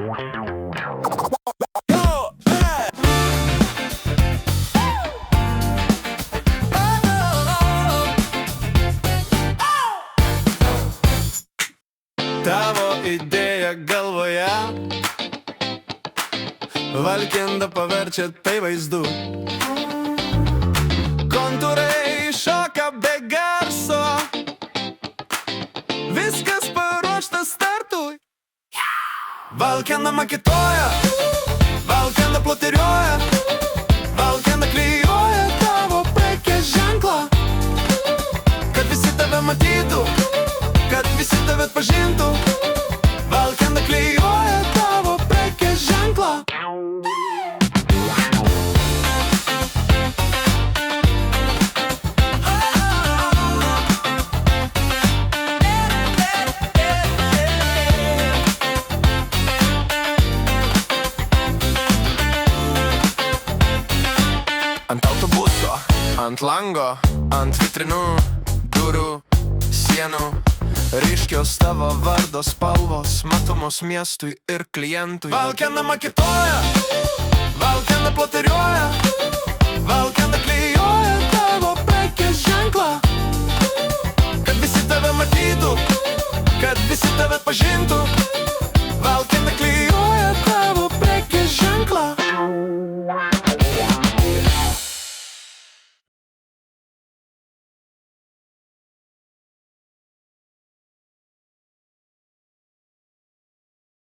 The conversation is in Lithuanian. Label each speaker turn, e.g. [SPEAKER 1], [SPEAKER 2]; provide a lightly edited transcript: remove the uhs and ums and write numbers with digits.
[SPEAKER 1] Tavo idėja galvoje Valkenda paverčia tai vaizdu. Kontūrai šoka be garso, viskas paruošta startui. Valkenda maketoja, Valkenda ploteriuoja, Valkenda klijuoja tavo prekės ženklą, kad visi tave matytų, kad visi tave atpažintų. Valkenda klijuoja tavo prekės ženklą. Ant autobuso, ant lango, ant vitrinų, durų, sienų, ryškios tavo vardo spalvos, matomos miestui ir klientui. Valkenda maketoja, Valkenda ploteriuoja, Valkenda klijuoja